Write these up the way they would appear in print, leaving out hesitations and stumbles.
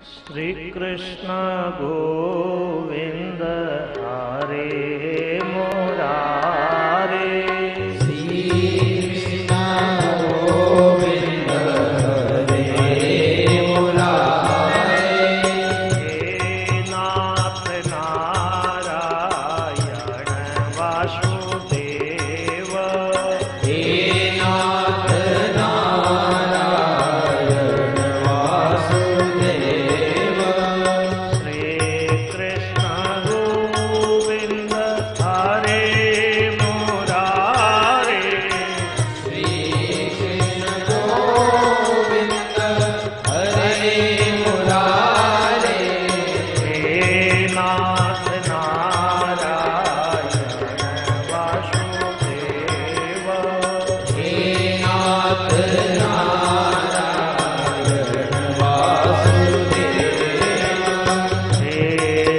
श्री कृष्ण गोविंद हरे मुरारे। श्री कृष्ण गोविंद हरे मुरारे। हे नाथ नारायण वासुदेव। हे नाथ नारायण वासुदेव। श्री कृष्ण गोविंद हरे मुरारे। श्री कृष्ण गोविंद हरे मुरारे। हे नाथ नारायण वासुदेव। हे नाथ नारायण वासुदेव। हे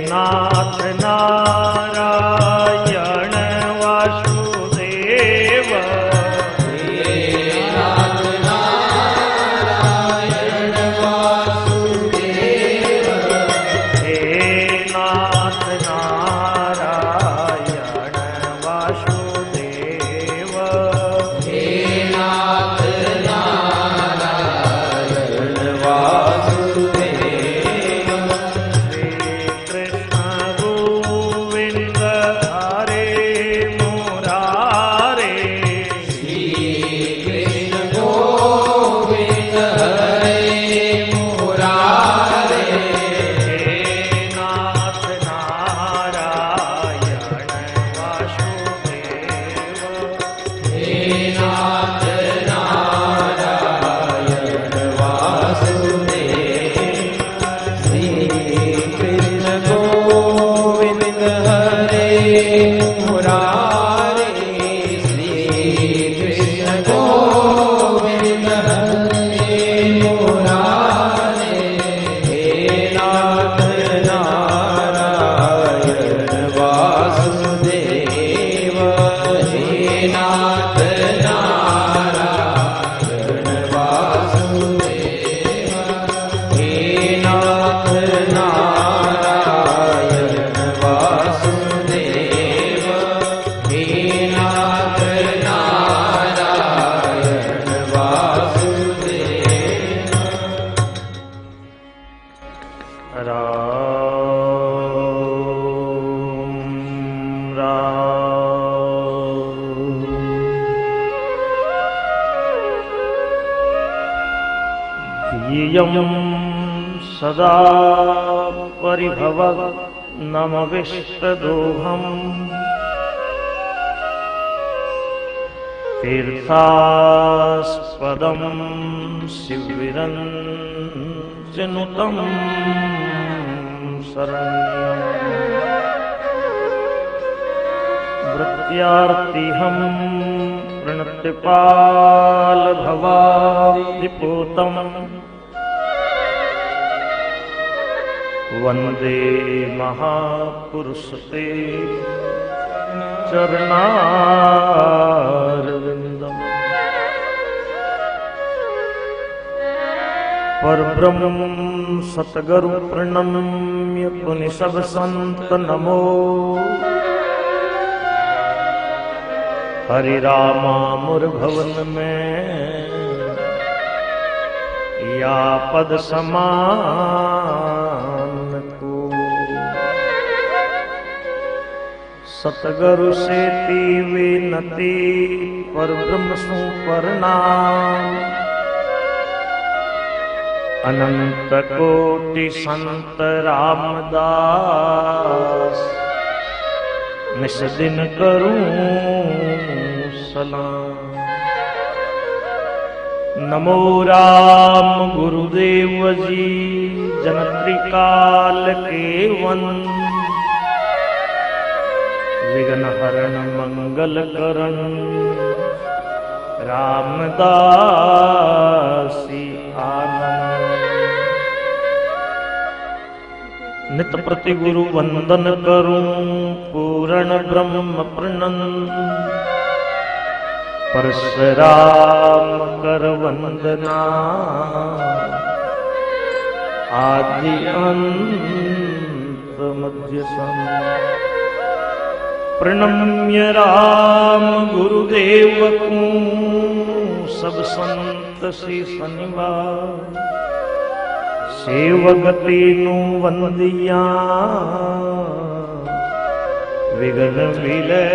नाथ नारायण वासुदेव। हे नाथ नारायण वासुदेव। हे नाथ नारायण वासुदेव। हे नाथ नारायण वासुदेव। श्री कृष्ण गोविंद हरे मुरारे। श्री कृष्ण गोविंद हरे मुरारे। हे नाथ नारायण वासुदेव। हे नाथ नारायण वासुदेव। श्री कृष्ण गोविंद हरे मुरारे। श्री कृष्ण गोविंद हरे मुरारे। हे नाथ नारायण वासुदेव। हे नाथ नारायण वासुदेव। हे नाथ नारायण वासुदेव। हे नाथ नारायण वासुदेव। राम राम। धियं सदा परिभवग्नमविष्टदोहम् तीर्थास्पदं शिविरञ्जनुतं शरण्यम् वृत्यार्तिहं प्रणतपालभवादिपूतम् वन्दे महापुरुषते चरणारविन्दम्। परब्रह्म सतगुरु प्रणम्य पुनि सब संत नमो। हरि रामा मुर भवन में या पद समान को। सतगुरु से विनती पर ब्रह्म सु प्रणाम। अनंत कोटि संत रामदास निस दिन करूं सलाम। नमो राम गुरुदेव जी जन त्रिकाल केवन। विघ्न हरण मंगल करण रामदासी आनंद। नित प्रति गुरु वंदन करूं पूर्ण ब्रह्म प्रणंद। परशुराम कर वंदना आदि अंत मध्य संत। प्रणम्य राम गुरुदेव को सब संत से शनिवार सेवगति नु वंदिया विघ्न विलय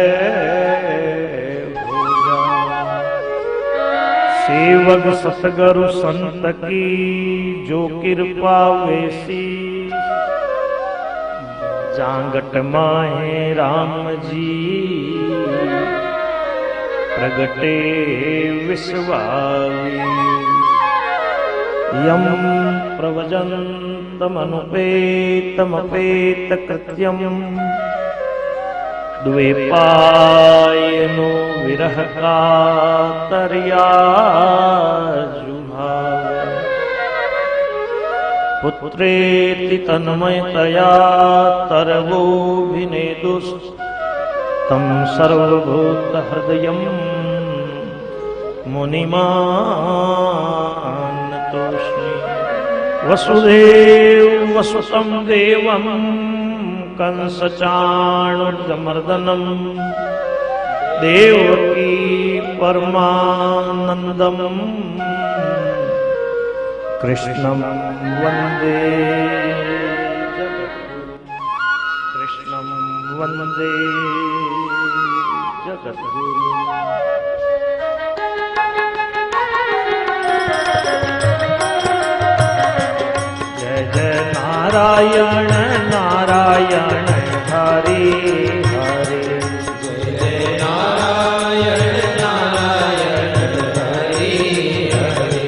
हो जा। सेवक सतगुरु संत की जो कृपा वैसी जांगट माहे राम जी प्रगटे विश्वावी। यम प्रवजन्तमनुपेतमपेत कृत्यम द्वैपायनो विरह कातर्याजुभाव। पुत्रेति तन्मयतया तरवोऽभिनेदुस्तं सर्वभूतहृदयं मुनिमानतोऽस्मि। वसुदेव वसुतं देवं कंसचाणूरमर्दनं देवकी परमानन्दं कृष्णं वन्दे कृष्णं वन्दे जगद्गुरुम्। जय जय नारायण नारायण हरे हरे। जय जय नारायण नारायण हरे हरे।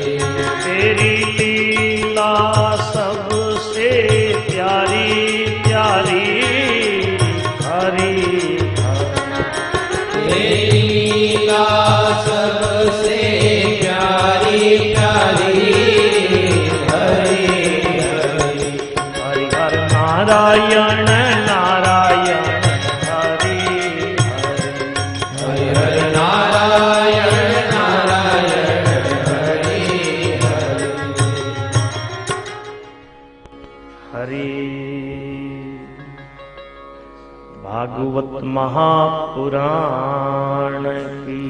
तेरी लीला सबसे प्यारी प्यारी हरी हरी। तेरी लीला सबसे प्यारी प्यारी हरे हरे। हरि हर नारायण नारायण हरि हरि। हरि हर नारायण नारायण हरे हरे। हरि भागवत महापुराण की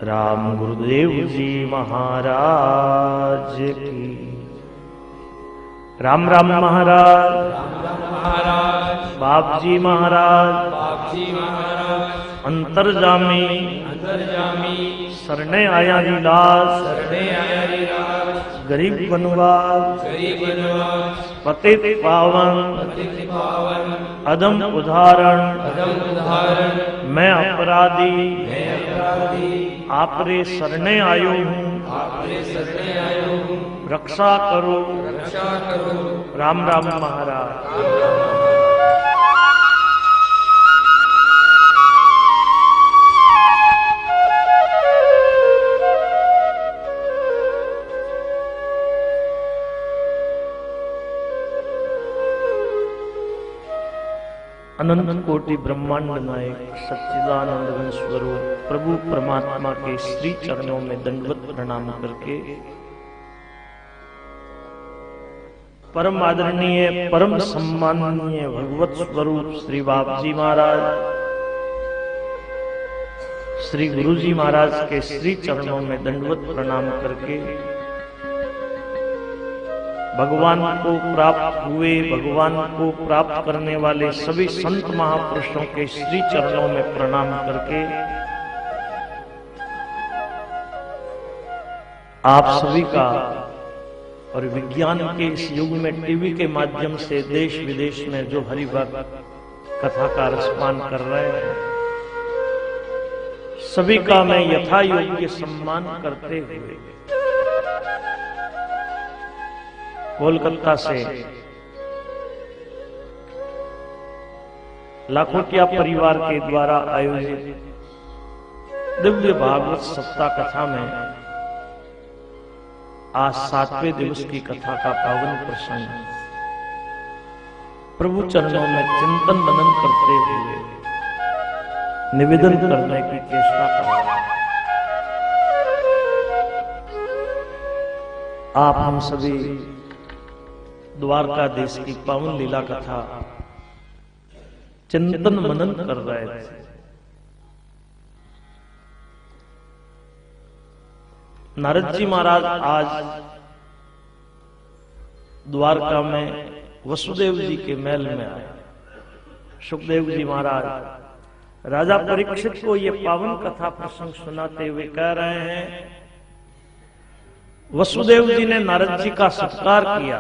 राम गुरुदेव जी महाराज की। राम राम महाराज, महाराज, बाप जी महाराज, बाप जी महाराज, अंतर्जामी अंतर्जामी, शरणे आया विलास, शरणे आया विलास, गरीब बनवास, गरीब बनवास, पतित पावन, पतित पावन, अदम उदाहरण, अदम उदाहरण, मैं अपराधी मैं अपराधी, आपरे शरणे आयो हूँ, आपके शरणे आयो हूँ, रक्षा करो रक्षा करो। राम राम महाराज। अनंत कोटि ब्रह्मांड नायक सच्चिदानंद घन स्वरूप प्रभु परमात्मा के श्री चरणों में दंडवत प्रणाम करके परम आदरणीय परम सम्माननीय भगवत स्वरूप श्री बाप जी महाराज, श्री गुरु जी महाराज के श्री चरणों में दंडवत प्रणाम करके भगवान को प्राप्त हुए, भगवान को प्राप्त करने वाले सभी संत महापुरुषों के श्री चरणों में प्रणाम करके आप सभी का और विज्ञान के इस युग में टीवी के माध्यम से देश विदेश में जो हरि भक्त कथा का रसपान कर रहे हैं, सभी का मैं यथा योग्य सम्मान करते हुए कोलकाता से लाखोटिया परिवार के द्वारा आयोजित दिव्य भागवत सप्ताह कथा में आज 7वें दिवस की कथा का पावन प्रसंग प्रभु चरणों में चिंतन मनन करते हुए निवेदन करने की चेष्टा कर रहे हैं। आप हम सभी द्वारका देश की पावन लीला कथा चिंतन मनन कर रहे थे। नारद जी महाराज आज द्वारका में वसुदेव जी के महल में आए। सुखदेव जी महाराज राजा परीक्षित को ये पावन कथा प्रसंग सुनाते हुए कह रहे हैं, वसुदेव जी ने नारद जी का सत्कार किया।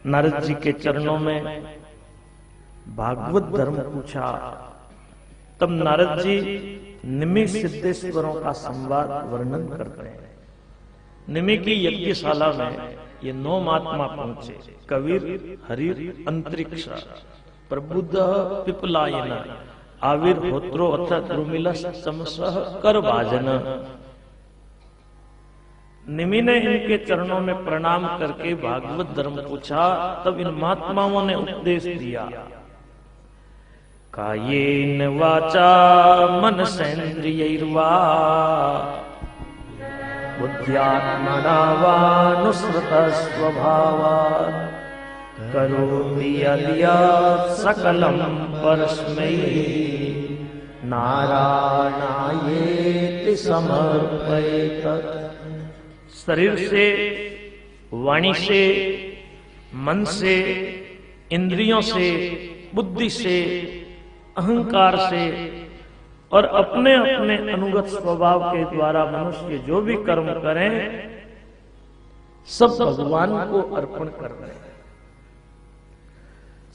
नारद जी के चरणों में भागवत धर्म पूछा। तब नारद जी निमि सिद्धेश्वरों का संवाद वर्णन करते हैं। निमि की यज्ञशाला में ये 9 महात्मा पहुंचे। कबीर, हरिर, अंतरिक्ष, प्रबुद्ध, पिपलायन, आविर्होत्रो अथ द्रुमिलस समसह कर भाजन। निमि ने इनके चरणों में प्रणाम करके भागवत धर्म पूछा। तब इन महात्माओं ने उपदेश दिया। कायेन वाचा मनसेन्द्रियैर्वा बुद्ध्यात्मना वानुसृत स्वभावात् करोति यद्यत् सकलं परस्मै नारायणायेति समर्पयेत्। शरीर से, वाणी से, मन से, इंद्रियों से, बुद्धि से, अहंकार से और अपने अपने अनुगत स्वभाव के द्वारा मनुष्य जो भी कर्म करें सब भगवान को अर्पण कर रहे हैं।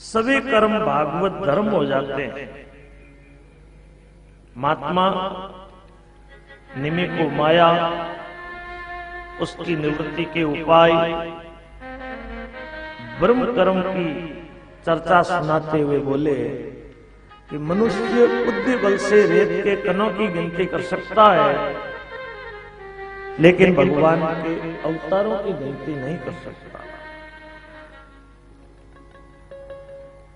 सभी कर्म भागवत धर्म हो जाते हैं। महात्मा निमि को माया, उसकी निवृत्ति के उपाय, ब्रह्म कर्म की चर्चा सुनाते हुए बोले कि मनुष्य बुद्धि बल से रेत के कणों की गिनती कर सकता है, लेकिन भगवान के अवतारों की गिनती नहीं कर सकता।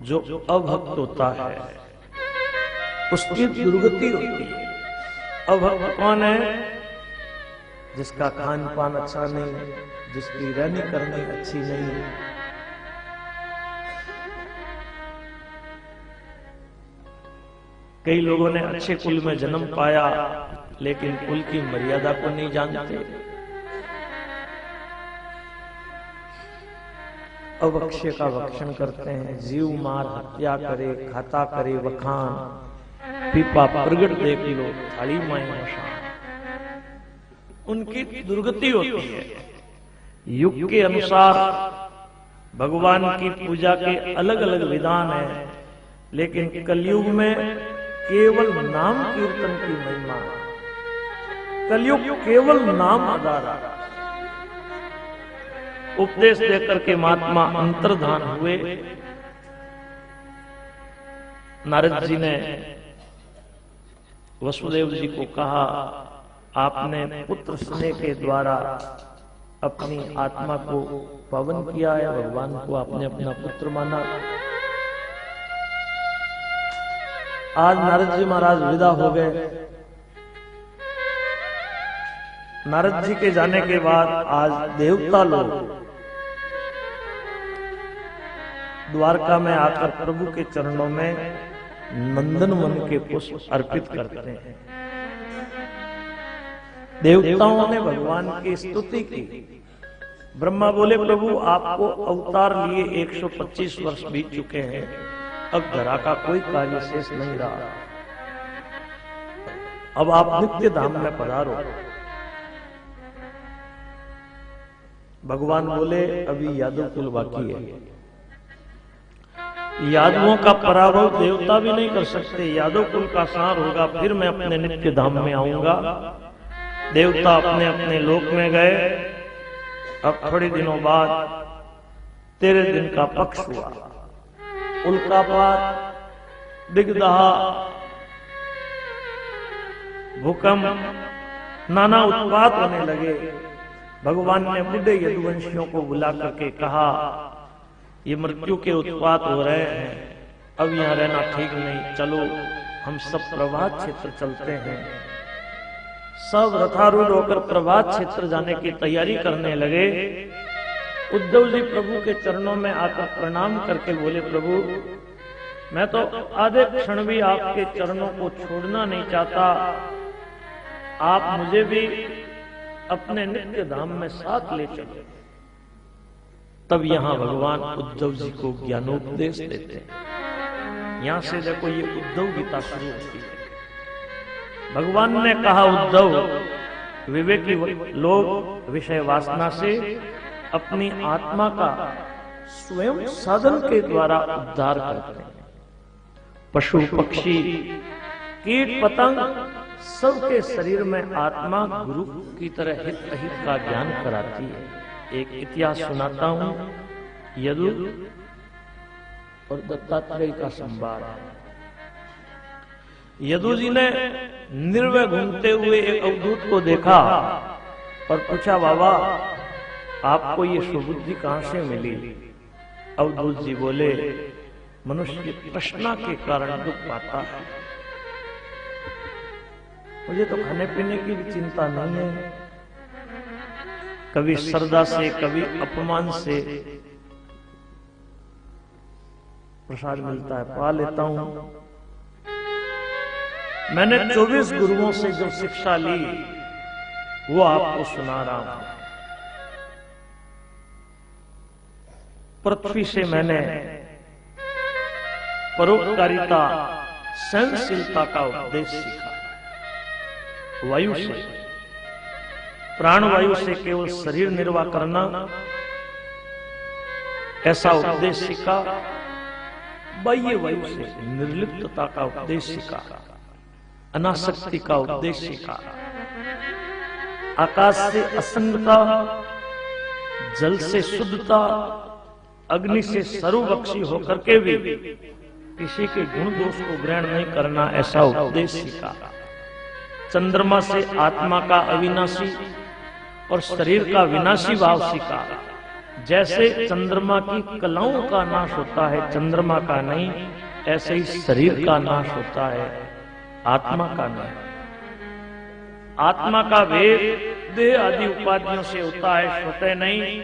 जो अभक्त होता है उसकी दुर्गति होती है। अभक्त कौन है? जिसका खान पान अच्छा नहीं, जिसकी रहनी करनी अच्छी नहीं। कई लोगों ने अच्छे कुल में जन्म पाया लेकिन कुल की मर्यादा को नहीं जानते। अवक्ष्य का भक्षण करते हैं, जीव मार हत्या करे, खाता करे वखान, पीपा प्रगट देख लो, थाली माई मशान। उनकी दुर्गति होती है। युग के अनुसार भगवान की पूजा के अलग अलग विधान हैं, लेकिन कलयुग में केवल नाम कीर्तन की महिमा। कलयुग केवल नाम आधार। उपदेश देकर के महात्मा अंतर्धान हुए। नारद जी ने वसुदेव जी को कहा, आपने पुत्र स्नेह के द्वारा अपनी आत्मा को पावन किया है, भगवान को आपने अपना पुत्र माना। आज नारद जी महाराज विदा हो गए। नारद जी के जाने के बाद आज देवता लोग द्वारका में आकर प्रभु के चरणों में नंदन वन के पुष्प अर्पित करते हैं। देवताओं ने भगवान की स्तुति की। ब्रह्मा बोले, प्रभु आपको अवतार लिए 125 वर्ष बीत चुके हैं, अब धरा का कोई कार्य शेष नहीं रहा, अब आप नित्य धाम में पधारो। भगवान बोले, अभी यादव कुल बाकी है। यादवों का पराभव देवता भी नहीं कर सकते। यादव कुल का सार होगा, फिर मैं अपने नित्य धाम में आऊंगा। देवता अपने अपने लोक में गए। अब थोड़े दिनों बाद 13 दिन का पक्ष हुआ। उल्कापात, दिग्दहा, भूकंप, नाना उत्पात होने लगे। भगवान ने बुढ़े यदुवंशियों को बुला करके कहा, ये मृत्यु के उत्पात हो रहे हैं, अब यहाँ रहना ठीक नहीं, चलो हम सब प्रभात क्षेत्र चलते हैं। सब रथारूढ़ होकर प्रभात क्षेत्र जाने की तैयारी करने लगे। उद्धव जी प्रभु के चरणों में आकर प्रणाम करके बोले, प्रभु मैं तो आधे क्षण भी आपके चरणों को छोड़ना नहीं चाहता, आप मुझे भी अपने नित्य धाम में साथ ले चलो। तब यहां भगवान उद्धव जी को ज्ञानोपदेश देते हैं। यहां से देखो ये उद्धव गीता शुरू होती है। भगवान ने कहा, उद्धव विवेकी लोग विषय वासना से अपनी आत्मा का स्वयं साधन के द्वारा उद्धार करते हैं। पशु पक्षी कीट पतंग सबके शरीर में आत्मा गुरु की तरह हित अहित का ज्ञान कराती है। एक इतिहास सुनाता हूं, यदु और दत्तात्रेय का संवाद। यदु जी ने निर्भय घूमते हुए एक अवधूत को देखा और पूछा, बाबा आपको ये सुबुद्धि कहां से मिली? अवधूत जी बोले, मनुष्य तृष्णा के कारण दुख पाता है, मुझे तो खाने पीने की भी चिंता नहीं है, कभी श्रद्धा से कभी अपमान से प्रसाद मिलता है पा लेता हूं। मैंने 24 गुरुओं से जो शिक्षा ली वो आपको सुना रहा हूं। पृथ्वी से मैंने परोपकारिता सहनशीलता का उपदेश सीखा, वायु से प्राण वायु से केवल शरीर निर्वाह करना ऐसा उपदेश सीखा, बाह्य वायु से निर्लिप्तता का उपदेश सीखा, अनासक्ति का उपदेश सीखा, आकाश से असंगता, जल से शुद्धता, अग्नि से सर्वभक्षी होकर के भी किसी के गुण दोष को ग्रहण नहीं करना ऐसा उपदेश सीखा, चंद्रमा से आत्मा का अविनाशी और शरीर का विनाशी भाव सीखा। जैसे चंद्रमा की कलाओं का नाश होता है, चंद्रमा का नहीं, ऐसे ही शरीर का नाश होता है, आत्मा का नहीं। आत्मा का भेद देह आदि उपाधियों से होता है, स्वतः नहीं।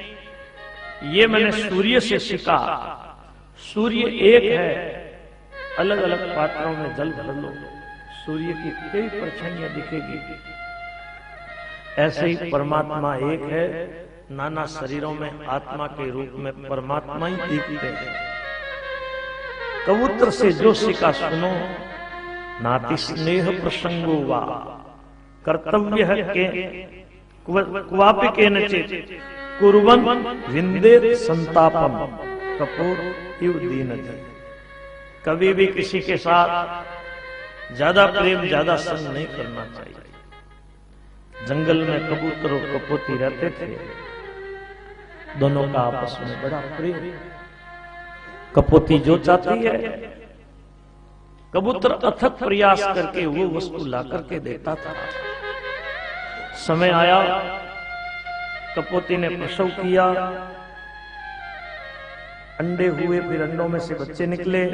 ये मैंने सूर्य से सीखा। सूर्य एक है, अलग अलग पात्रों में जल भर लो, सूर्य की कई परछाइयां दिखेगी। ऐसे ही परमात्मा एक है, नाना शरीरों में आत्मा के रूप में परमात्मा ही दिखते हैं। कबूतर से जो सीखा सुनो, नाति स्नेह प्रसंगो वा कर्तव्य के क्वापि केनचित् कुर्वन् विन्देत संतापम कपूर इव दीनति। कभी भी किसी के साथ ज्यादा प्रेम ज्यादा संग नहीं करना चाहिए। जंगल में कबूतर और कपोती रहते थे, दोनों का आपस में बड़ा प्रेम। कपोती जो चाहती है, कबूतर अथक प्रयास करके वो वस्तु ला करके देता था। समय आया, कपोती ने प्रसव किया, अंडे हुए, फिर अंडों में से बच्चे निकले।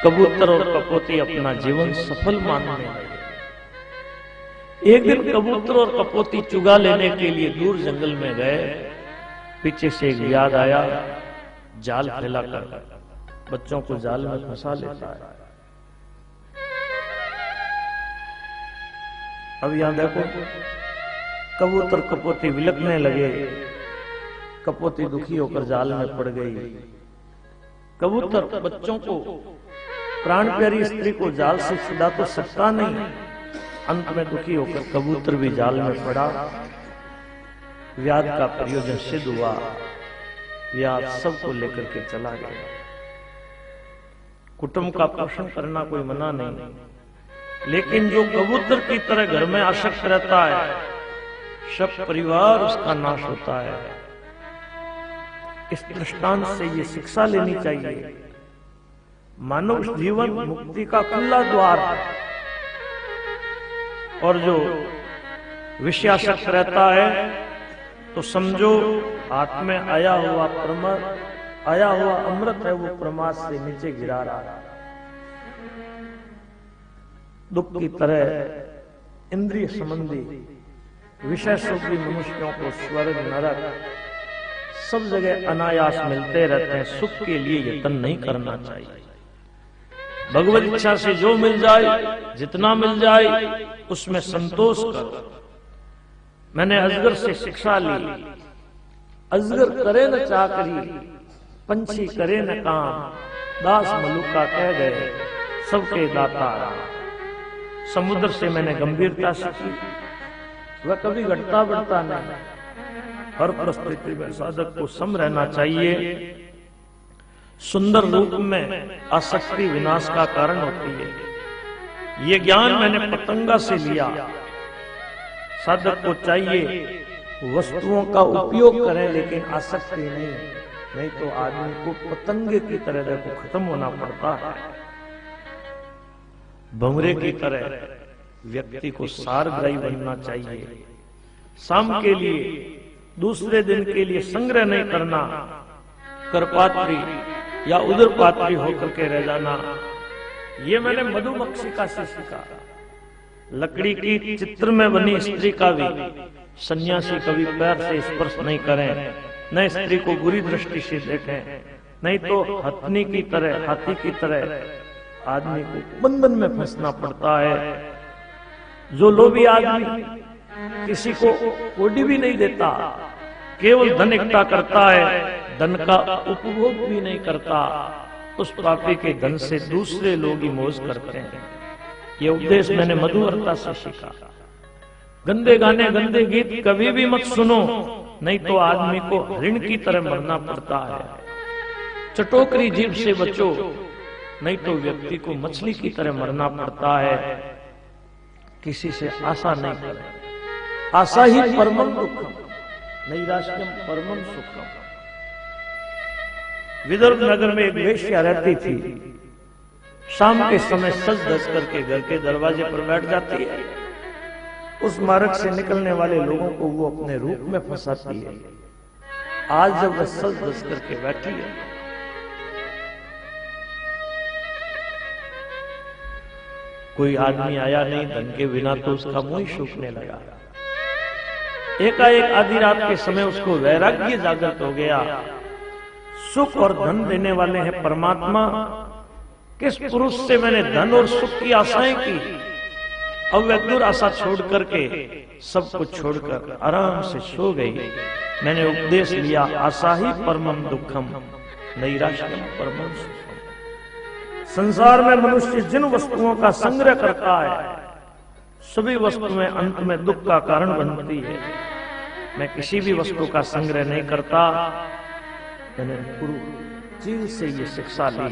कबूतर और कपोती अपना जीवन सफल मानने लगे। एक दिन कबूतर और कपोती चुगा लेने के लिए दूर जंगल में गए। पीछे से एक व्याध आया, जाल फैलाकर बच्चों को जाल में फंसा लेता है। अब यहां देखो, कबूतर कपोती विलकने लगे। कपोती दुखी होकर जाल में पड़ गई। कबूतर बच्चों को, प्राण प्यारी स्त्री को जाल से छुड़ा तो सकता नहीं। अंत में दुखी होकर कबूतर भी जाल में पड़ा। व्याध का प्रयोजन सिद्ध हुआ। व्याध सबको लेकर के चला गया। कुटुंब का पोषण करना कोई मना नहीं, लेकिन जो कबूतर की तरह घर में आसक्त रहता है, सब परिवार उसका नाश होता है। इस दृष्टांत से ये शिक्षा लेनी चाहिए। मानव जीवन मुक्ति का खुला द्वार है, और जो विषयासक्त रहता है तो समझो हाथ में आया हुआ अमृत है, वो प्रमाद से नीचे गिरा रहा है। दुख की तरह इंद्रिय संबंधी विषय सुखी मनुष्यों को स्वर्ग नरक सब जगह अनायास मिलते रहते हैं, सुख के लिए यत्न नहीं करना चाहिए। भगवत इच्छा से जो मिल जाए, जितना मिल जाए उसमें संतोष कर। मैंने अजगर से शिक्षा ली, अजगर करे न चाकरी, पंछी करे न काम, दास मलुका कह गए सबके दाता। समुद्र से मैंने गंभीरता सीखी, वह कभी घटता बढ़ता नहीं। हर परिस्थिति में साधक को सम रहना चाहिए। सुंदर रूप में आसक्ति विनाश का कारण होती है। ये ज्ञान मैंने पतंगा से लिया। साधक को चाहिए वस्तुओं का उपयोग करें लेकिन आसक्ति नहीं तो आदमी को पतंगे की तरह देखो खत्म होना पड़ता है। भंवरे की तरह व्यक्ति को सारग्राही बनना चाहिए। शाम के लिए, दूसरे दिन के लिए संग्रह नहीं करना, करपात्री या उदरपात्री होकर के रह जाना। ये मैंने मधुमक्षिका से सीखा। लकड़ी की चित्र में बनी स्त्री का भी सन्यासी कभी पैर से स्पर्श नहीं करें, न स्त्री को बुरी दृष्टि से देखें, नहीं तो हथनी की तरह, हाथी की तरह आदमी को बंधन में फंसना पड़ता है। जो लोभी आदमी किसी को कोडी भी नहीं देता, केवल धन इकट्ठा करता है, धन का उपभोग भी नहीं करता, उस पापी के धन से दूसरे लोग ही मौज करते हैं। ये उपदेश मैंने मधुरता से सीखा। गंदे गाने, गंदे गीत कभी भी मत सुनो, नहीं तो आदमी को ऋण की तरह मरना पड़ता है। चटोकरी जीभ से बचो, नहीं तो व्यक्ति को मछली की तरह मरना पड़ता है। किसी से आशा नहीं करें। आशा ही परमम दुखम, नैराश्यम परमम सुखम। विदर्भ नगर में एक वेश्या रहती थी। शाम के समय सज धज करके घर के दरवाजे पर बैठ जाती है। उस मार्ग से निकलने वाले लोगों को वो अपने रूप में फंसाती है। आज जब वह सज धज करके बैठी है, कोई आदमी आया नहीं, धन के बिना तो उसका मुंह ही सूखने लगा। एकाएक आधी रात के समय उसको वैराग्य जागृत हो गया। सुख और धन देने वाले हैं परमात्मा। किस पुरुष से मैंने धन और सुख की आशाएं की, अब वह दुराशा छोड़ करके सब कुछ छोड़कर आराम से सो गई। मैंने उपदेश लिया, आशा ही परमम दुखम, नैराश्यम परमम सुखम। संसार में मनुष्य जिन वस्तुओं का संग्रह करता है, सभी वस्तुएं अंत में दुख का कारण बनती है। मैं किसी भी वस्तु का संग्रह नहीं करता। मैंने गुरु चील से ये शिक्षा ली।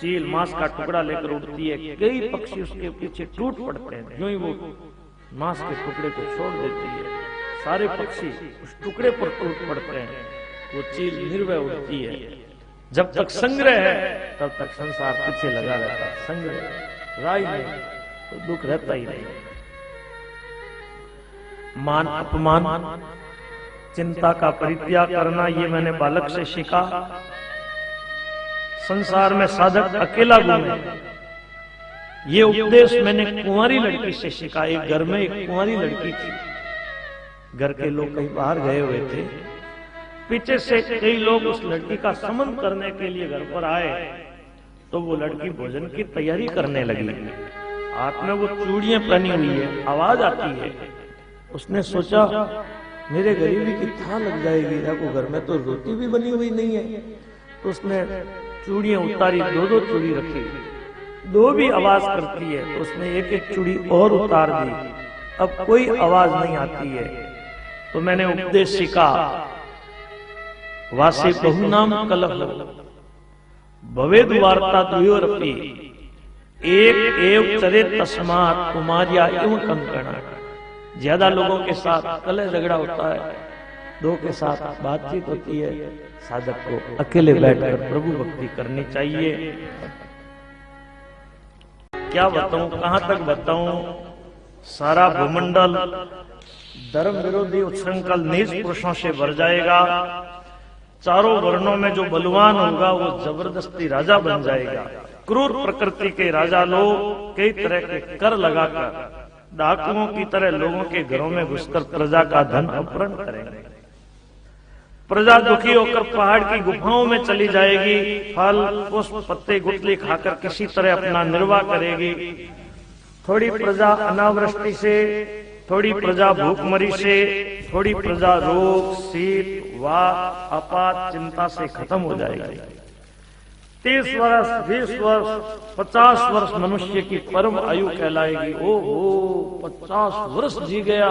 चील मांस का टुकड़ा लेकर उड़ती है, कई पक्षी उसके पीछे टूट पड़ते हैं। जो ही वो मांस के टुकड़े को छोड़ देती है, सारे पक्षी उस टुकड़े पर टूट पड़ते हैं। वो चील निर्भय उड़ती है। जब तक संग्रह है तब तक संसार पीछे लगा रहता है। संग्रह राय नहीं तो दुख रहता ही नहीं। मान अपमान, चिंता का परित्याग करना, ये मैंने बालक से सीखा। संसार में साधक अकेला घूमे, ये उपदेश मैंने कुंवारी लड़की से सीखा। एक घर में एक कुंवारी लड़की थी। घर के लोग कहीं बाहर गए हुए थे। पीछे से कई लोग उस लड़की का संबंध करने के लिए घर पर आए, तो वो लड़की भोजन की तैयारी करने लगी। हाथ में वो चूड़ियां पहनी हुई है, आवाज आती है। उसने सोचा मेरे गरीबी की था लग जाएगी, देखो घर में तो रोटी भी बनी हुई नहीं है। तो उसने चूड़ियां उतारी, दो चूड़ी रखी, दो भी आवाज करती है। तो उसने एक एक चूड़ी और उतार दी। अब कोई आवाज नहीं आती है। तो मैंने उपदेश सीखा, वासे बहुनाम कलह भवेद वार्ता द्वयोरपि, एक एव चरे तस्मात् कुमार्या एवं कंकण। ज्यादा लोगों के साथ कलह झगड़ा होता है, दो के साथ बातचीत होती है। साधक को अकेले बैठकर प्रभु भक्ति करनी चाहिए। क्या बताऊं, कहां तक बताऊं। सारा भूमंडल धर्म विरोधी उच्छृंखल नीच पुरुषों से भर जाएगा। चारों वर्णों में जो बलवान होगा वो जबरदस्ती राजा बन जाएगा। क्रूर प्रकृति के राजा लोग कई तरह के कर लगाकर डाकुओं की तरह लोगों के घरों में घुसकर प्रजा का धन अपहरण करेंगे। प्रजा दुखी होकर पहाड़ की गुफाओं में चली जाएगी, फल पुष्प पत्ते गुटली खाकर किसी तरह अपना निर्वाह करेगी। थोड़ी प्रजा अनावृष्टि से, थोड़ी प्रजा भूखमरी से, थोड़ी प्रजा रोग शीत वा आपात चिंता से खत्म हो जाएगी। 30 वर्ष 20 वर्ष 50 वर्ष मनुष्य की परम आयु कहलाएगी। ओहो 50 वर्ष जी गया।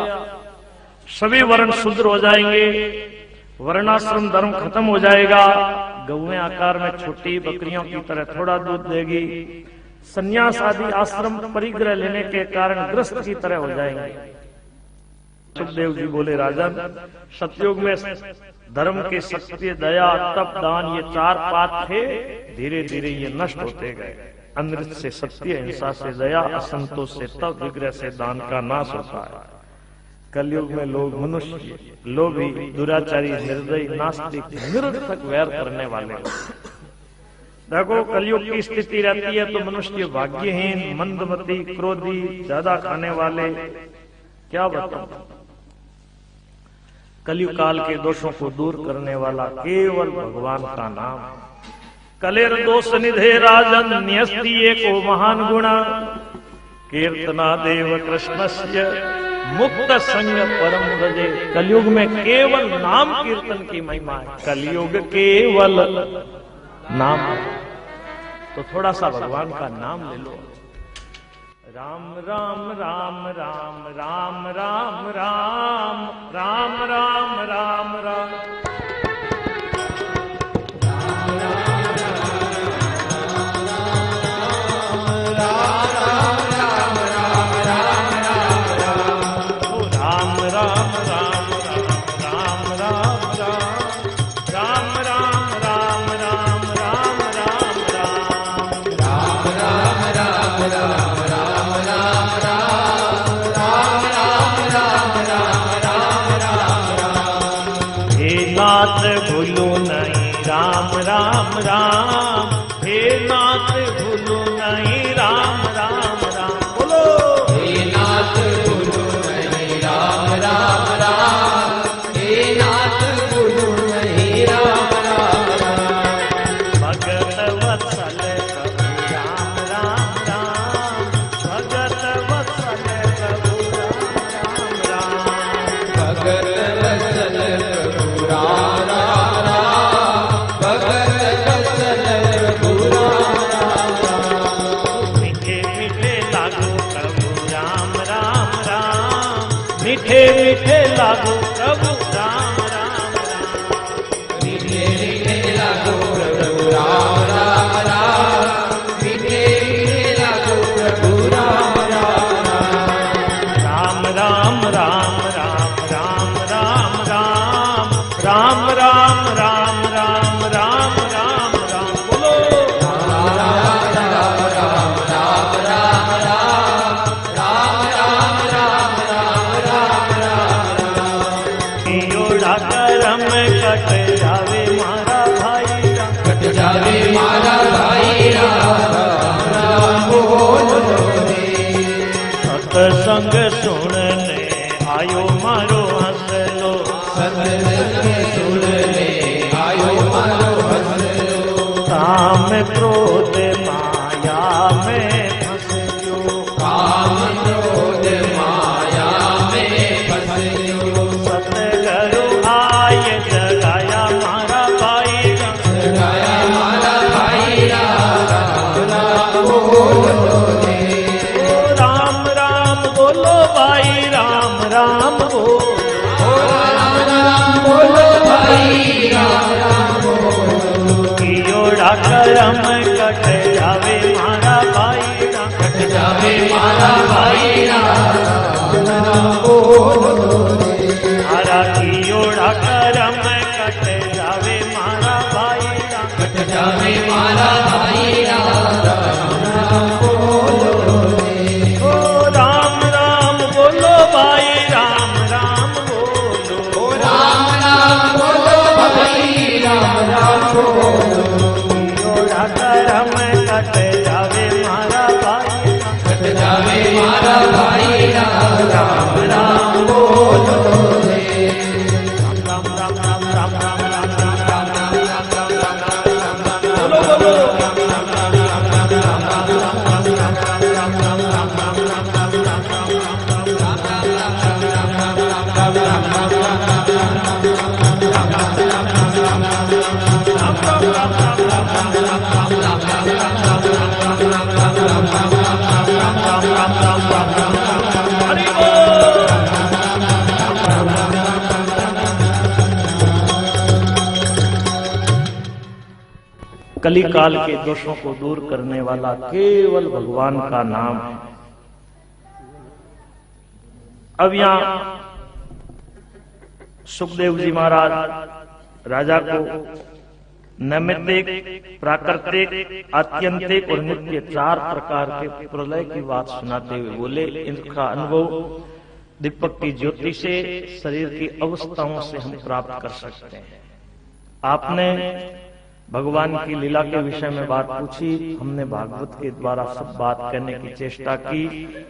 सभी वर्ण शूद्र हो जाएंगे, वर्णाश्रम धर्म खत्म हो जाएगा। गौएं आकार में छोटी बकरियों की तरह थोड़ा दूध देगी। संन्यास आदि आश्रम परिग्रह लेने के कारण ग्रस्त की तरह हो जाएंगे। सुखदेव जी बोले, राजन सतयुग में धर्म के सत्य दया तप दान ये 4 पात थे, धीरे धीरे ये नष्ट होते गए। अमृत से सत्य, हिंसा से दया, असंतोष से तप, विग्रह से दान का नाश होता है। कलयुग में लोग मनुष्य लोभी, दुराचारी, निर्दयी, नास्तिक, निरर्थक वैर करने वाले। देखो कलयुग की स्थिति रहती है तो मनुष्य भाग्यहीन, मंदमती, क्रोधी, ज्यादा खाने वाले, क्या बताओ। कलयुग काल के दोषों को दूर करने वाला केवल भगवान का नाम। कलेर दोष निधे राजन न्यस्ति एको महान गुणा, कीर्तना देव कृष्णस्य मुक्त संग परम रजे। कलयुग में केवल नाम कीर्तन की महिमा है। कलयुग केवल नाम, तो थोड़ा सा भगवान का नाम ले लो। राम राम राम राम राम राम राम राम राम राम राम भूलो नहीं राम राम राम, हे नाथ भूलो नहीं राम राम राम। बोलो हे नाथ भूलो नहीं राम राम राम, हे नाथ भूलो नहीं राम राम राम। भगत वत्सल प्रभु राम राम राम, भगत वत्सल प्रभु राम राम राम। भगत वत्सल प्रभु राम मीठे मीठे लागो प्रभु राम राम राम। मीठे मीठे लागो प्रभु राम राम राम, मीठे मीठे लागो प्रभु राम राम राम। राम राम राम राम राम राम राम राम राम राम राम राम राम राम। बोलो राम राम राम राम राम राम राम राम राम राम करम कट जावे मारा भाई राम, कट जावे मारा भाई राम राम बोलो रे। सत्संग सुनने आयो मारो हंसलो, सत्संग सुनने आयो मारो हंसलो। काम क्रोध माया में फंस गयो, काम क्रोध माया में फंस गयो। सतगुरु आए जगाया मारा भाई राम, जगाया मारा भाई राम राम बोलो रे। राम राम बोलो भाई राम राम बोलो, राम राम बोलो भाई राम राम बोलो। कियोड़ा करम कट जावे मारा भाई राम, कट जावे मारा भाई राम राम बोलो रे। मारा कियोड़ा करम कट जावे मारा भाई राम, कट जावे मारा भाई राम राम बोलो रे। ओ राम राम बोलो भाई राम राम बोलो, राम राम बोलो भाई राम राम बोलो। कियोड़ा करम कट जावे मारा भाई राम, कट जावे मारा भाई राम राम राम बोलो रे। राम राम राम राम राम राम कली काल के दोषों को दूर करने वाला केवल भगवान का नाम है। अब यहां सुखदेव जी महाराज राजा को नैमित्तिक, प्राकृतिक, आत्यंतिक और नित्य 4 प्रकार के प्रलय की बात सुनाते हुए बोले, इनका अनुभव दीपक की ज्योति से, शरीर की अवस्थाओं से हम प्राप्त कर सकते हैं। आपने भगवान की लीला के विषय में बात पूछी, हमने भागवत के द्वारा सब बात कहने की चेष्टा की।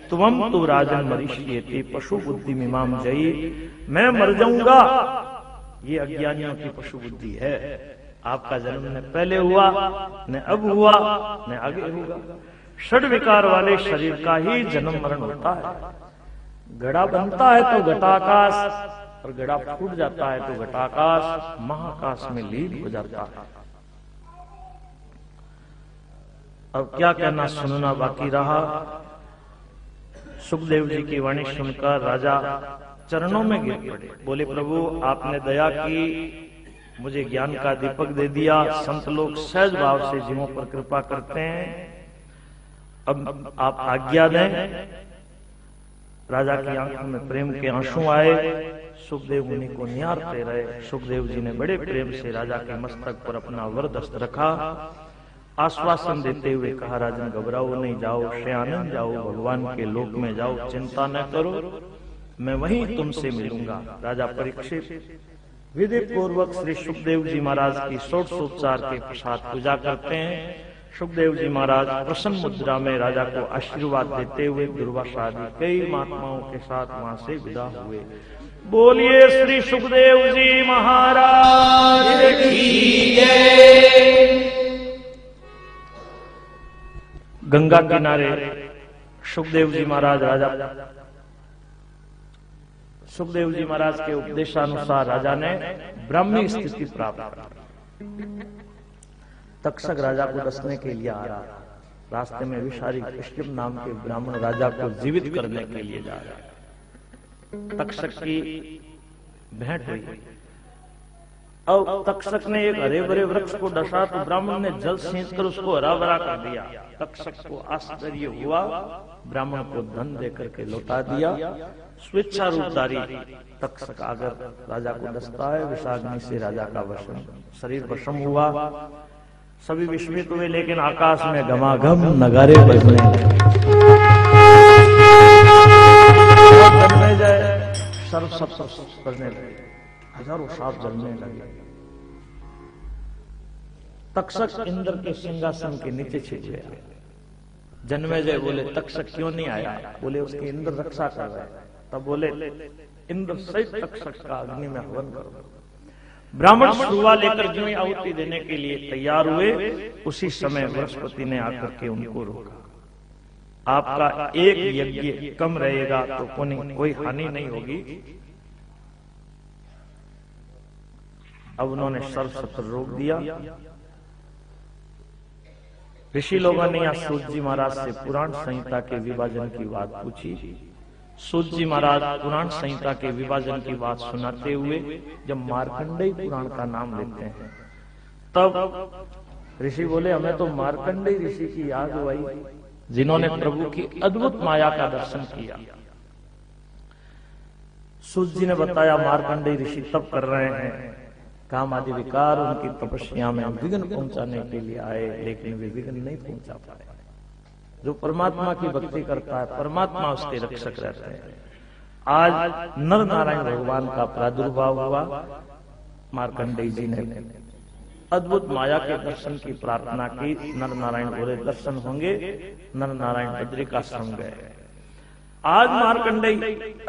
तुम तो राजन मरीषियेति पशु बुद्धि मीमाम जयी, मैं मर जाऊंगा, ये अज्ञानियों की पशु बुद्धि है। आपका जन्म न पहले हुआ, न अब हुआ, न आगे होगा। षड विकार वाले शरीर का ही जन्म मरण होता है। घड़ा बनता है तो घटाकाश, और घड़ा फूट जाता है तो घटाकाश महाकाश में लीन हो जाता है। अब क्या कहना सुनना बाकी रहा। सुखदेव जी की वाणी सुनकर राजा चरणों में गिर पड़े, बोले प्रभु आपने दया की, मुझे ज्ञान का दीपक दे दिया। संत लोग सहज भाव से जीवों पर कृपा करते हैं, अब आप आज्ञा दें। राजा की आंखों में प्रेम के आंसू आए, सुखदेव मुनि को निहारते रहे। सुखदेव जी ने बड़े प्रेम से राजा के मस्तक पर अपना वरदस्त रखा, आश्वासन देते हुए कहा, राजन घबराओ नहीं, जाओ शयानन जाओ, भगवान के लोक में जाओ, चिंता न करो, मैं वहीं तुमसे मिलूंगा। राजा परीक्षित विधि पूर्वक श्री सुखदेव जी महाराज की षोडशोपचार के प्रसाद पूजा करते हैं। सुखदेव जी महाराज प्रसन्न मुद्रा में राजा को आशीर्वाद देते हुए दुर्वासा आदि कई महात्माओं के साथ वहां से विदा हुए। बोलिए श्री सुखदेव जी महाराज की जय। गंगा किनारे सुखदेव जी महाराज सुखदेव जी महाराज के उपदेशानुसार राजा ने ब्राह्मी स्थिति प्राप्त की। तक्षक राजा को डसने के लिए आ रहा, रास्ते में विषारी कश्यप नाम के ब्राह्मण राजा को जीवित करने के लिए जा रहा। तक्षक की भेंट हुई। अब तक्षक ने एक हरे भरे वृक्ष को डसा तो ब्राह्मण ने जल सींच कर उसको हरा भरा कर दिया। तक्षक को आश्चर्य हुआ, ब्राह्मण को धन देकर के लौटा दिया। स्वेच्छा रूपधारी तक्षक आकर राजा को डसता है, विषाग्नि से राजा का वशम शरीर वशम हुआ। सभी विस्मित हुए, लेकिन आकाश में घमाघम नगारे बजने लगे, सर्व सब बजने लगे, हजारों सांप जलने लगे। तक्षक इंद्र के सिंहासन के नीचे छिप गया। जन्मेजय बोले, तक्षक क्यों नहीं आया? बोले, उसकी इंद्र रक्षा कर रहे हैं। तब बोले, इंद्र सहित तक्षक का अग्नि में हवन करो। ब्राह्मण शुरुआ लेकर जो आहुति देने के लिए तैयार हुए, उसी समय बृहस्पति ने आकर के उनको रोका। आपका एक यज्ञ कम रहेगा तो कोई हानि नहीं होगी। अब उन्होंने सर्वशस्त्र रोक दिया। ऋषि लोगों ने यहाँ सूत जी महाराज से पुराण संहिता के विभाजन की बात पूछी। सूत जी महाराज पुराण संहिता के विभाजन की बात सुनाते हुए जब मार्कंडेय पुराण का नाम लेते हैं, तब ऋषि बोले, हमें तो मार्कंडेय ऋषि की याद आई, जिन्होंने प्रभु की अद्भुत माया का दर्शन किया। सूत जी ने बताया, मार्कंडेय ऋषि तप कर रहे हैं, काम आदि विकार उनकी तपस्या में विघ्न पहुंचाने के लिए आए, लेकिन वे विघ्न नहीं पहुंचा पाए। जो परमात्मा की भक्ति करता है, परमात्मा उसके रक्षक रहते हैं। आज नर नारायण भगवान का प्रादुर्भाव हुआ। मार्कंडेय जी ने अद्भुत माया के दर्शन की प्रार्थना की। नर नारायण बोले, दर्शन होंगे। नर नारायण बद्रिकाश्रम गए। आज मार्कंडेय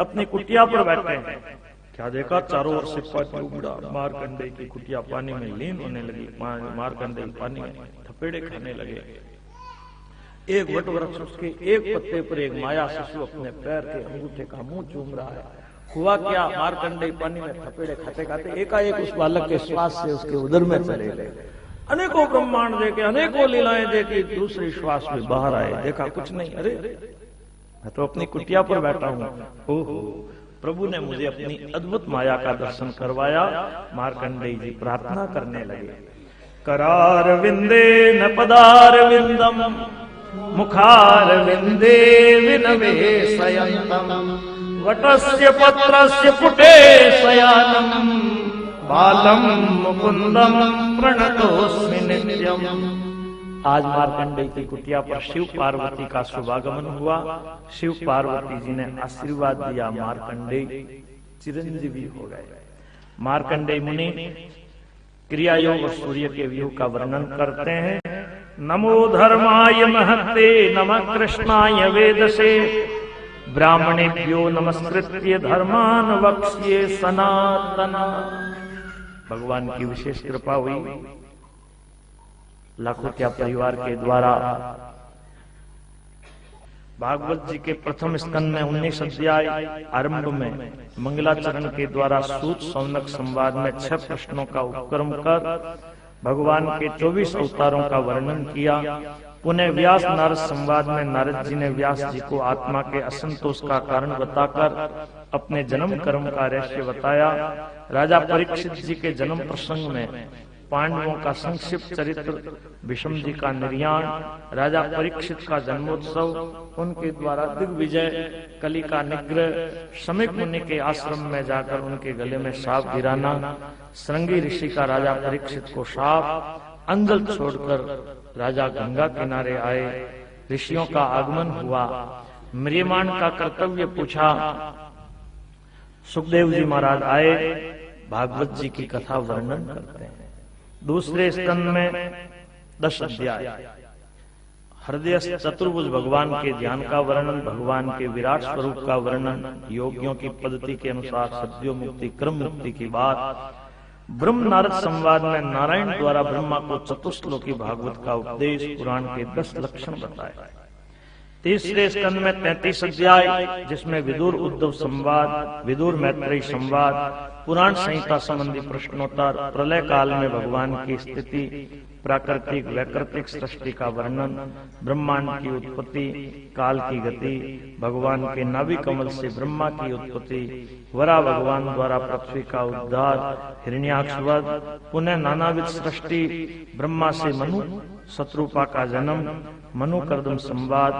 अपनी कुटिया पर बैठे हैं। क्या देखा, चारों ओर से पानी उमड़ा। मार्कंडेय की कुटिया पानी में लीन होने लगी। मार्कंडेय पानी में थपेड़े खाने लगे। एक वट वृक्ष, उसके एक पत्ते पर एक माया शिशु अपने पैर के अंगूठे का मुंह चूम रहा है। हुआ क्या, मार्कंडेय पानी में थपेड़े खाते खाते एकाएक उस बालक के श्वास से उसके उदर में चले गए। अनेकों ब्रह्मांड देखे, अनेकों लीलाएं देखी, दूसरी श्वास में बाहर आए, देखा कुछ नहीं। अरे मैं तो अपनी कुटिया पर बैठा हूं। ओहो, प्रभु ने मुझे अपनी अद्भुत माया का दर्शन करवाया। मार्कंडेय जी प्रार्थना करने लगे, करार विंदे न पदार विंदम मुखार विंदे विनवे शयन्तम वटस्य पत्रस्य पुटे शयानम बालम मुकुंदम प्रणतोस्मि नित्यम। आज मार्कंडेय की कुटिया पर शिव पार्वती का शुभागमन हुआ। शिव पार्वती जी ने आशीर्वाद दिया, मार्कंडेय चिरंजीवी हो गए। मार्कंडेय मुनि क्रिया योग और सूर्य के व्यूह का वर्णन करते हैं। नमो धर्माय महते नमः कृष्णाय वेदसे ब्राह्मणेभ्यो नमस्कृत्य धर्मान वक्ष्ये सनातन। भगवान की विशेष कृपा हुई। लाखोटिया परिवार के द्वारा भागवत जी के प्रथम स्कंद में 19 अध्याय आरंभ में मंगलाचरण के द्वारा सूत सौनक संवाद में 6 प्रश्नों का उपक्रम कर भगवान के 24 अवतारों का वर्णन किया। पुनः व्यास नारद संवाद में नारद जी ने व्यास जी को आत्मा के असंतोष का कारण बताकर अपने जन्म कर्म का रहस्य बताया। राजा परीक्षित जी के जन्म प्रसंग में पांडवों का संक्षिप्त चरित्र, भीष्म जी का निर्याण, राजा परीक्षित का जन्मोत्सव, उनके द्वारा दिग्विजय, कली का निग्रह, शमीक मुनि के आश्रम में जाकर उनके गले में सांप गिराना, श्रृंगी ऋषि का राजा परीक्षित को शाप, अंजल छोड़कर राजा गंगा किनारे आए, ऋषियों का आगमन हुआ, म्रियमाण का कर्तव्य पूछा, सुखदेव जी महाराज आए, भागवत जी की कथा वर्णन करते हैं। दूसरे स्कंद में 10 अध्याय हृदय चतुर्भुज भगवान के ध्यान का वर्णन, भगवान के विराट स्वरूप का वर्णन, योगियों की पद्धति के अनुसार सद्यो मुक्ति क्रम मुक्ति की बात। ब्रह्म नारद संवाद में नारायण द्वारा ब्रह्मा को चतुश्लोकी भागवत का उपदेश, पुराण के 10 लक्षण बताए। तीसरे स्कंद में 33 अध्याय जिसमें विदुर उद्धव संवाद, विदुर मैत्रेयी संवाद, पुराण संहिता संबंधी प्रश्नोत्तर, प्रलय काल में भगवान की स्थिति, प्राकृतिक वैकृतिक सृष्टि का वर्णन, ब्रह्मांड की उत्पत्ति, काल की गति, भगवान के नाभि कमल से ब्रह्मा की उत्पत्ति, वरा भगवान द्वारा पृथ्वी का उद्धार, हिरण्याक्षवध, पुनः नानाविध सृष्टि, ब्रह्मा से मनु, शत्रुपा का जन्म, मनु कर्दम संवाद,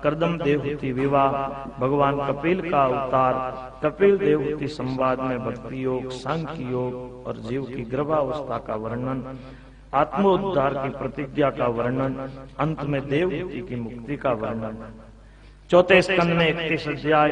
कर्दम देवहूति विवाह, भगवान कपिल का अवतार, कपिल देवहूति संवाद में भक्ति योग, सांख्य योग और जीव की गर्भावस्था का वर्णन, आत्मोद्धार की प्रतिज्ञा का वर्णन, अंत में देवहूति की मुक्ति का वर्णन। चौथे स्कंद में 31 अध्याय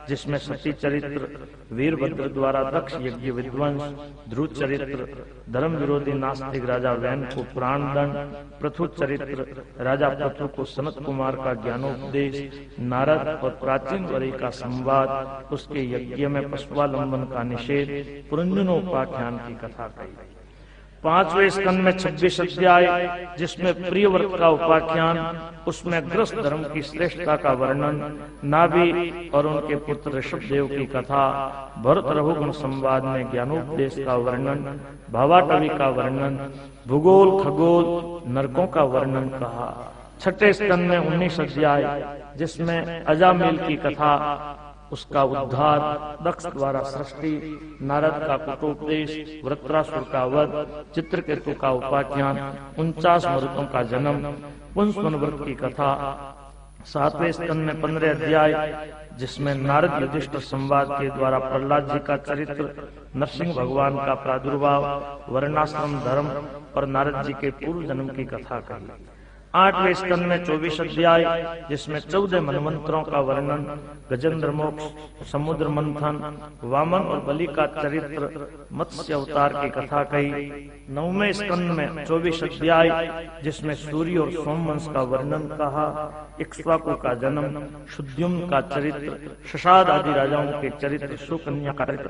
जिसमें सती चरित्र, वीरभद्र द्वारा दक्ष यज्ञ विध्वंस, ध्रुव चरित्र, धर्म विरोधी नास्तिक राजा वैन को प्राण दंड, पृथु चरित्र, राजा पृथु को सनत कुमार का ज्ञानोपदेश, नारद और प्राचीन वरी का संवाद, उसके यज्ञ में पशुवालंबन का निषेध, पुरंजनोपाख्यान की कथा कही। 5वें स्कंद में 26 अध्याय जिसमें प्रियव्रत का उपाख्यान, उसमें ग्रस्त धर्म की श्रेष्ठता का वर्णन, नाभि और उनके पुत्र ऋषभदेव की कथा, भरत रघुगुण संवाद में ज्ञानोपदेश का वर्णन, भावाटवी का वर्णन, भूगोल खगोल नरकों का वर्णन कहा। 6ठे स्कंद में 19 अध्याय जिसमें अजामिल की कथा, उसका उद्धार, दक्ष द्वारा सृष्टि, नारद का कुटोपदेश, वृत्रासुर का वध, चित्रकेतु का उपाख्यान, 49 मरुतों का जन्म, पुंसवन व्रत की कथा। 7वें स्कंद में 15 अध्याय जिसमें नारद युधिष्ठिर संवाद के द्वारा प्रहलाद जी का चरित्र, नरसिंह भगवान का प्रादुर्भाव, वर्णाश्रम धर्म और नारद जी के पूर्व जन्म की कथा कही। 8वें स्कंद में 24 अध्याय जिसमें 14 मनवंतरों का वर्णन, गजेंद्र मोक्ष, समुद्र मंथन, वामन और बलि का चरित्र, मत्स्य अवतार की कथा कही। 9वें स्कंद में 24 अध्याय जिसमें सूर्य और सोमवंश का वर्णन कहा, इक्ष्वाकु का जन्म, शुद्युम्न का चरित्र, शशाद आदि राजाओं के चरित्र, सुकन्या का चरित्र,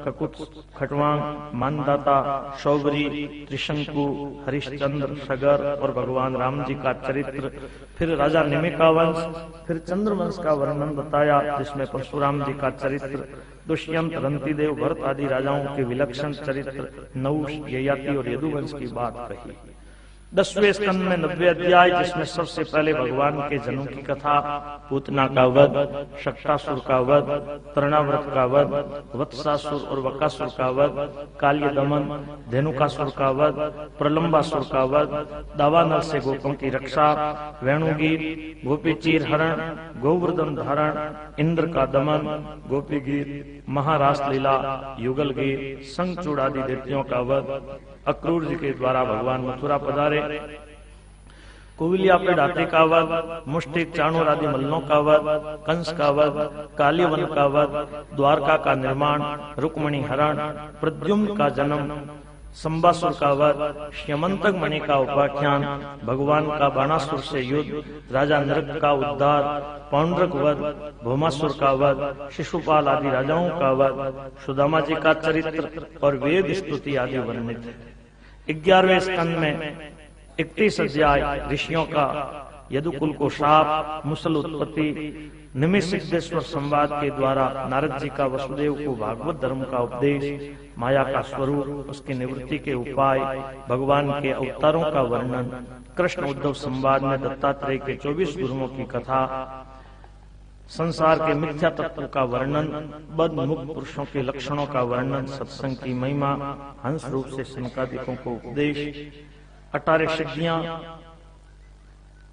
ककुट, खटवांग, मानदाता, शौबरी, त्रिशंकु, हरिश्चंद्र, चंद्र, सगर और भगवान राम जी का चरित्र, फिर राजा निमि का वंश, फिर चंद्रवंश का वर्णन बताया जिसमें परशुराम जी का चरित्र, दुष्यंत, रंतिदेव, भरत आदि राजाओं के विलक्षण चरित्र, नहुष, ययाति और यदुवंश की बात कही। 10वें स्कंद में 90 अध्याय जिसमें सबसे पहले भगवान के जन्म की कथा, पूतना का वध, शक्तासुर का वध, तृणाव्रत का वध, वत्सासुर और वकासुर का वध, काल्य दमन, धेनुकासुर का वध, प्रलंबासुर का वध, दावानल से गोपों की रक्षा, वेणुगीत, गोपीचीर हरण, गोवर्धन धारण, इंद्र का दमन, गोपी गीत, महारास लीला, युगल गीत, संचूड़ आदि दैत्यों का वध, अक्रूर जी के द्वारा भगवान मथुरा पधारे, कुविलिया पे डाटे का वध, मुष्टिक, चाणूर आदि मल्लों का वध, कंस का वध, काल्यवन का वध, द्वारका का निर्माण, रुक्मणी हरण, प्रद्युम्न का जन्म, संबासुर का वध, श्यमंतक मणि का उपाख्यान, भगवान का बाणासुर से युद्ध, राजा नरक का उद्धार, पौंड्रक वध, भौमासुर का वध, शिशुपाल आदि राजाओं का वध, सुदामा जी का चरित्र और वेद स्तुति आदि वर्णित है। 11वें स्कंद में 31 अध्याय ऋषियों का, यदुकुल को शाप, मुसल उत्पत्ति, निमिषसिद्धेश्वर संवाद के द्वारा नारद जी का वसुदेव को भागवत धर्म का उपदेश, माया का स्वरूप, उसकी निवृत्ति के उपाय, भगवान के अवतारों का वर्णन, कृष्ण उद्धव संवाद में दत्तात्रेय के 24 गुरुओं की कथा, संसार के मिथ्या तत्व का वर्णन, बद्ध मुक्त पुरुषों के लक्षणों का वर्णन, सत्संग की महिमा, हंस रूप से सनकादिकों को उपदेश, 18 सिद्धियां,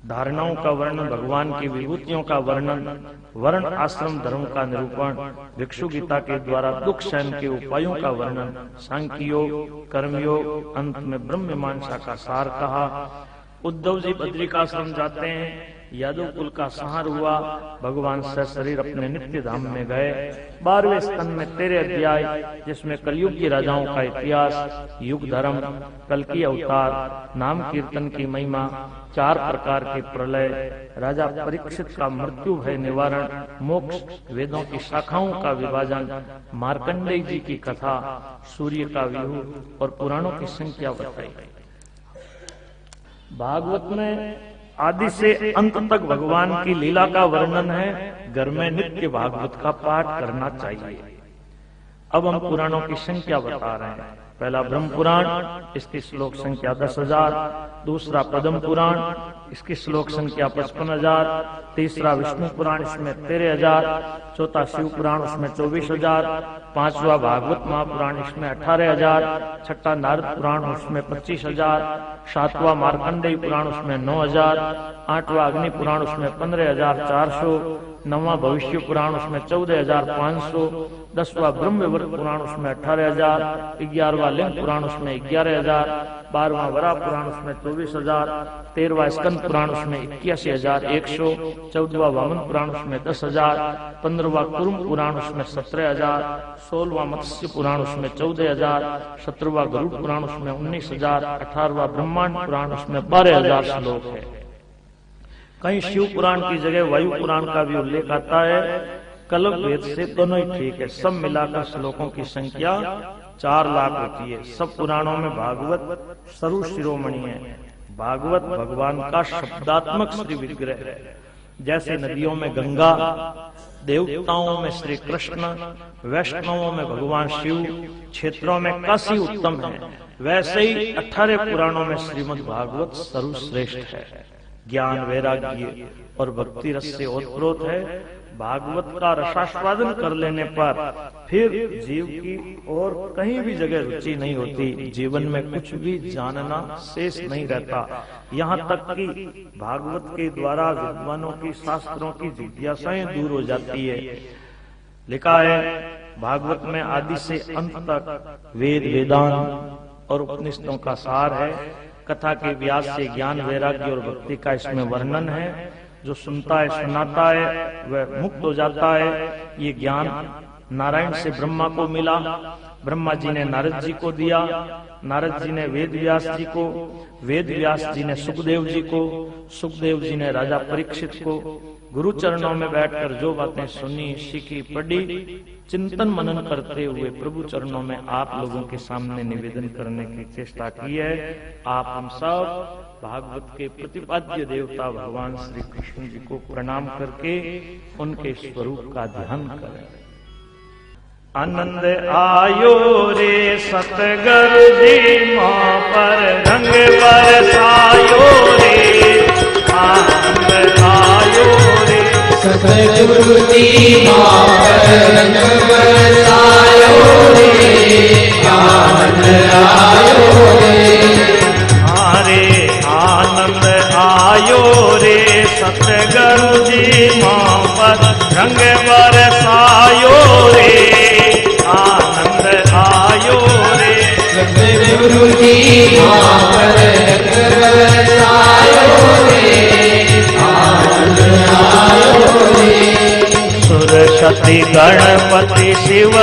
धारणाओं का वर्णन, भगवान की विभूतियों का वर्णन, वर्ण आश्रम धर्म का निरूपण, भिक्षु गीता के द्वारा दुख सहन के उपायों का वर्णन, सांख्य योग, कर्मयोग, अंत में ब्रह्म मीमांसा का सार कहा। उद्धव जी बद्रिकाश्रम जाते हैं, यादव कुल का संहार हुआ, भगवान सशरीर अपने नित्य धाम में गए। 12वें स्कंद में 13 अध्याय जिसमें कलयुग की राजाओं का इतिहास, युग धर्म, कल की अवतार, नाम कीर्तन की महिमा, 4 प्रकार के प्रलय, राजा परीक्षित का मृत्यु भय निवारण, मोक्ष, वेदों की शाखाओं का विभाजन, मार्कंडेय जी की कथा, सूर्य का व्यूह और पुराणों की संख्या बताई। भागवत में आदि से अंत तक भगवान की लीला का वर्णन है। घर में नित्य भागवत का पाठ करना चाहिए। अब हम पुराणों की संख्या बता रहे हैं। पहला ब्रह्म पुराण, इसकी श्लोक संख्या 10,000। दूसरा पद्म पुराण, इसकी श्लोक संख्या 55,000। तीसरा विष्णु पुराण, इसमें 13,000। चौथा शिव पुराण, उसमें 24,000। पांचवा भागवत महापुराण, इसमें 18,000। छठा नारद पुराण, उसमें 25,000। सातवां मार्कंडेय पुराण, उसमें 9,000। आठवां अग्नि पुराण, उसमें 15,400। नौवां भविष्य पुराण, उसमें 14,500। 10वां ब्रह्मविवर्त पुराण, उसमें 18,000। 11वां लिंग पुराण, उसमें 11,000। 12वां वराह पुराण, उसमें 24,000। 13वां स्कंद पुराण, उसमें 81,100। 14वां वामन पुराण, उसमें 10,000। 15वां कुरुम पुराण, उसमें 17,000। 16वां मत्स्य पुराण, उसमें 14,000। 17वां गरुड़ पुराण, उसमें 19,000। 18वां ब्रह्मांड पुराण, उसमें 12,000 श्लोक है। कहीं शिव पुराण की जगह वायु पुराण का भी उल्लेख आता है। कल्प वेद से दोनों ही ठीक है। सब मिलाकर श्लोकों की संख्या 4 लाख होती है। सब पुराणों में भागवत सर्व शिरोमणि है। भागवत भगवान का शब्दात्मक श्री विग्रह है। जैसे नदियों में गंगा, देवताओं में श्री कृष्ण, वैष्णवों में भगवान शिव, क्षेत्रों में काशी उत्तम है, वैसे ही 18 पुराणों में श्रीमद् भागवत सर्वश्रेष्ठ है। ज्ञान, वैराग्य और भक्ति रस से ओतप्रोत है। भागवत का रसास्वादन कर लेने पर फिर जीव की और कहीं भी जगह रुचि नहीं होती। जीवन में कुछ भी जानना शेष नहीं रहता। यहाँ तक कि भागवत के द्वारा विद्वानों की, शास्त्रों की जिज्ञासाएं दूर हो जाती है। लिखा है भागवत में आदि से अंत तक वेद, वेदांत और उपनिषदों का सार है। कथा के व्यास से ज्ञान, वैराग्य और भक्ति का इसमें वर्णन है। जो सुनता है, सुनाता है, वह मुक्त हो जाता है। ये ज्ञान नारायण से ब्रह्मा को मिला ब्रह्मा जी ने नारद जी को दिया, नारद जी ने वेद व्यास जी को, वेद व्यास जी ने सुखदेव जी को, सुखदेव जी ने राजा परीक्षित को। गुरु चरणों में बैठकर जो बातें सुनी, सीखी, पढ़ी, चिंतन मनन करते हुए प्रभु चरणों में आप लोगों के सामने निवेदन करने की चेष्टा की है। आप हम सब भागवत के प्रतिपाद्य देवता भगवान श्री कृष्ण जी को प्रणाम करके उनके स्वरूप का ध्यान करें। आनंद आयो रे सतगुरु जी माँ पर रंग बरसायो रे, आनंद आयो रे सतगुरु जी माँ पर रंग बरसायो रे, आनंद आयो रे। हरे आनंद आयो रे सतगुरु जी माँ पर रंग बरसायो रे, आनंद आयो रे सतगुरु जी माँ पर रंग बरसायो रे, आनंद आयो रे। सुरसती गणपति शिव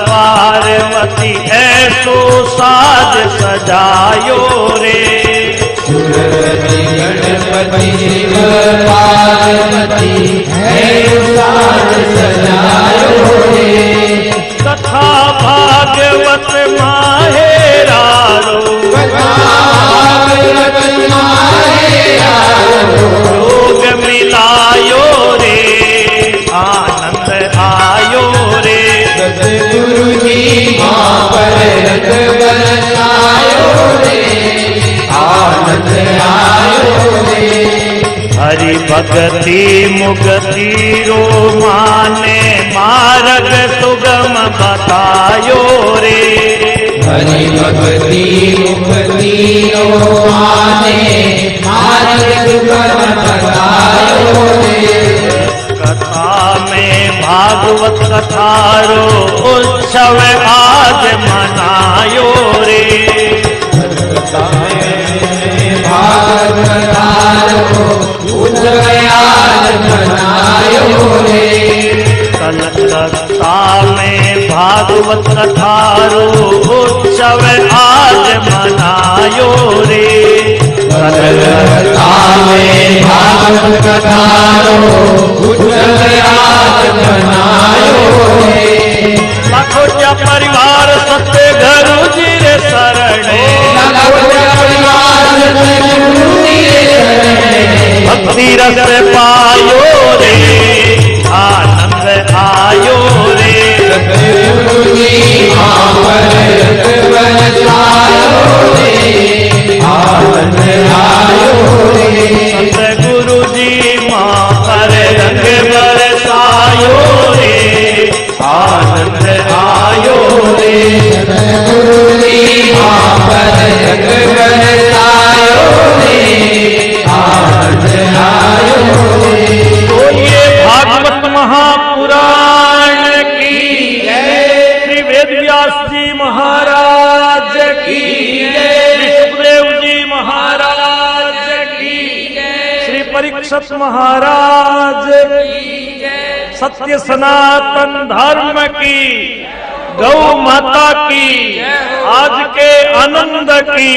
पार्वती ऐसो साज सजायो रे, सुरसती गणपति शिव पार्वती ऐसो साज सजायो रे। कथा भागवत माहेरारो, कथा भागवत माहेरारो, योग मिलायो रे, आनंद आयो रे। सतगुरु जी माँ पर रंग बरसायो रे, आनंद आयो रे। हरि भक्ति मुक्ति रो माने मार्ग सुगम बतायो रे, हरि भक्ति मुक्ति रो माने मार्ग सुगम बतायो रे। कथा में भागवत कथारो उत्सव आज मनायो रे, भागवत कथारो उत्सव आज मनायो रे। कलकत्ता में भागवत कथारो उत्सव आज मनायो रे, कलकत्ता में भागवत कथारो उत्सव आज मनायो रे। लाखों क्या परिवार सतगुरु जी रे शरणे, भक्ति रस पायो रे, आनंद आयो रे। सतगुरु जी माँ पर रंग बरसायो रे, आनंद आयो रे। सतगुरु जी माँ पर रंग बरसायो रे, आनंद आयो रे। सतगुरु जी माँ पर रंग बरसायो रे, आनंद आयो रे। बोलिए भागवत महापुराण की जय, श्री वेद व्यास जी महाराज की जय, श्री सुखदेव जी महाराज की जय, श्री परीक्षित महाराज की जय, सत्य सनातन धर्म की, गौ माता की, आज के आनंद की।